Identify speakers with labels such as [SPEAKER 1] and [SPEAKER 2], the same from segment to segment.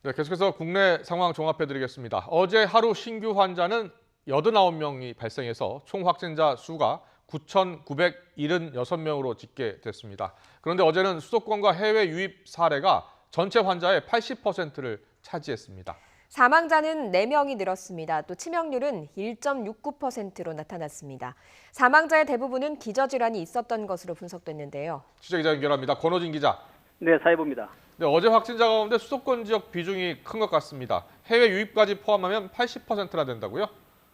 [SPEAKER 1] 네, 계속해서 국내 상황 종합해드리겠습니다. 어제 하루 신규 환자는 89명이 발생해서 총 확진자 수가 9,976명으로 집계됐습니다. 그런데 어제는 수도권과 해외 유입 사례가 전체 환자의 80%를 차지했습니다.
[SPEAKER 2] 사망자는 4명이 늘었습니다. 또 치명률은 1.69%로 나타났습니다. 사망자의 대부분은 기저질환이 있었던 것으로 분석됐는데요.
[SPEAKER 1] 취재기자 연결합니다. 권호진 기자.
[SPEAKER 3] 네, 사회부입니다.
[SPEAKER 1] 네, 어제 확진자 가운데 수도권 지역 비중이 큰 것 같습니다. 해외 유입까지 포함하면 80%나 된다고요?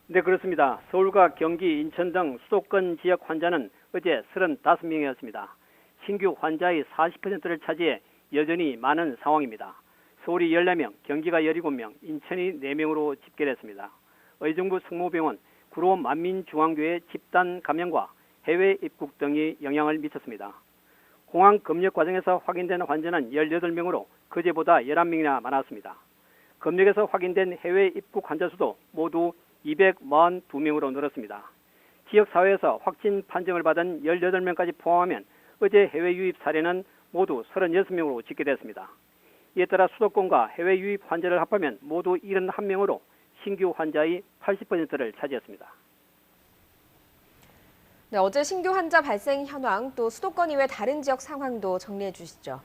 [SPEAKER 3] 네, 그렇습니다. 서울과 경기, 인천 등 수도권 지역 환자는 어제 35명이었습니다. 신규 환자의 40%를 차지해 여전히 많은 상황입니다. 서울이 14명, 경기가 17명, 인천이 4명으로 집계됐습니다. 의정부 성모병원, 구로 만민중앙교회 집단 감염과 해외 입국 등이 영향을 미쳤습니다. 공항 검역 과정에서 확인된 환자는 18명으로 그제보다 11명이나 많았습니다. 검역에서 확인된 해외 입국 환자 수도 모두 242명으로 늘었습니다. 지역사회에서 확진 판정을 받은 18명까지 포함하면 어제 해외 유입 사례는 모두 36명으로 집계됐습니다. 이에 따라 수도권과 해외 유입 환자를 합하면 모두 71명으로 신규 환자의 80%를 차지했습니다.
[SPEAKER 2] 네, 어제 신규 환자 발생 현황, 또 수도권 이외 다른 지역 상황도 정리해 주시죠.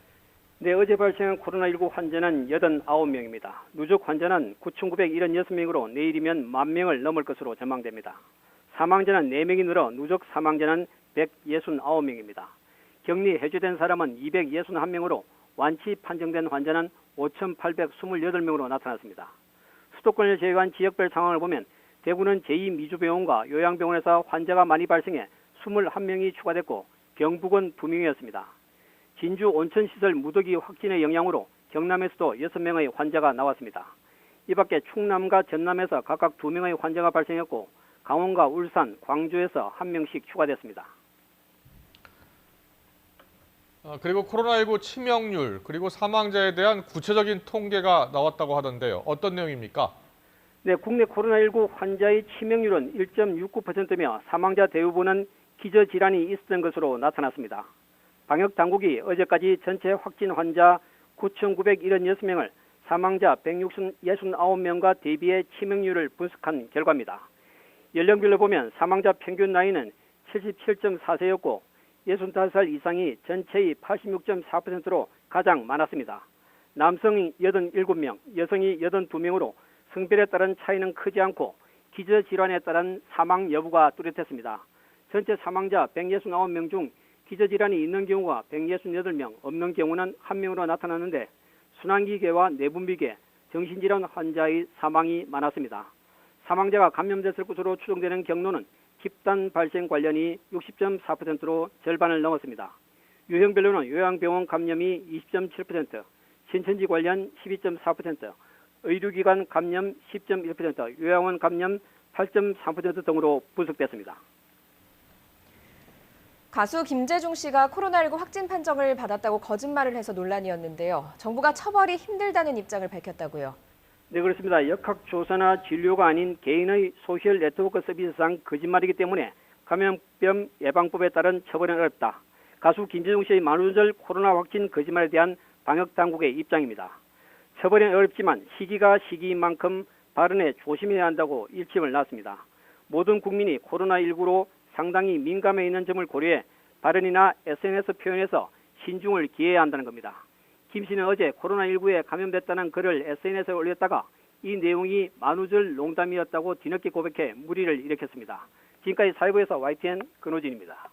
[SPEAKER 3] 네, 어제 발생한 코로나19 환자는 89명입니다. 누적 환자는 9,976명으로 내일이면 10,000명을 넘을 것으로 전망됩니다. 사망자는 4명이 늘어 누적 사망자는 169명입니다. 격리 해제된 사람은 261명으로 완치 판정된 환자는 5,828명으로 나타났습니다. 수도권을 제외한 지역별 상황을 보면 대구는 제2미주병원과 요양병원에서 환자가 많이 발생해 21명이 추가됐고 경북은 2명이었습니다. 진주 온천시설 무더기 확진의 영향으로 경남에서도 6명의 환자가 나왔습니다. 이 밖에 충남과 전남에서 각각 2명의 환자가 발생했고 강원과 울산, 광주에서 1명씩 추가됐습니다.
[SPEAKER 1] 그리고 코로나19 치명률 그리고 사망자에 대한 구체적인 통계가 나왔다고 하던데요. 어떤 내용입니까?
[SPEAKER 3] 네, 국내 코로나19 환자의 치명률은 1.69%며 사망자 대부분은 기저질환이 있었던 것으로 나타났습니다. 방역당국이 어제까지 전체 확진 환자 9,976명을 사망자 169명과 대비해 치명률을 분석한 결과입니다. 연령별로 보면 사망자 평균 나이는 77.4세였고 65살 이상이 전체의 86.4%로 가장 많았습니다. 남성이 87명, 여성이 82명으로 성별에 따른 차이는 크지 않고 기저질환에 따른 사망 여부가 뚜렷했습니다. 전체 사망자 169명 중 기저질환이 있는 경우가 168명, 없는 경우는 1명으로 나타났는데 순환기계와 내분비계, 정신질환 환자의 사망이 많았습니다. 사망자가 감염됐을 것으로 추정되는 경로는 집단 발생 관련이 60.4%로 절반을 넘었습니다. 유형별로는 요양병원 감염이 20.7%, 신천지 관련 12.4%, 의료기관 감염 10.1%, 요양원 감염 8.3% 등으로 분석됐습니다.
[SPEAKER 2] 가수 김재중 씨가 코로나19 확진 판정을 받았다고 거짓말을 해서 논란이었는데요. 정부가 처벌이 힘들다는 입장을 밝혔다고요.
[SPEAKER 3] 네, 그렇습니다. 역학조사나 진료가 아닌 개인의 소셜 네트워크 서비스상 거짓말이기 때문에 감염병 예방법에 따른 처벌은 어렵다. 가수 김재중 씨의 만우절 코로나 확진 거짓말에 대한 방역당국의 입장입니다. 처벌은 어렵지만 시기가 시기인 만큼 발언에 조심해야 한다고 일침을 놨습니다. 모든 국민이 코로나19로 상당히 민감해 있는 점을 고려해 발언이나 SNS 표현에서 신중을 기해야 한다는 겁니다. 김 씨는 어제 코로나19에 감염됐다는 글을 SNS에 올렸다가 이 내용이 만우절 농담이었다고 뒤늦게 고백해 물의를 일으켰습니다. 지금까지 사회부에서 YTN 권호진입니다.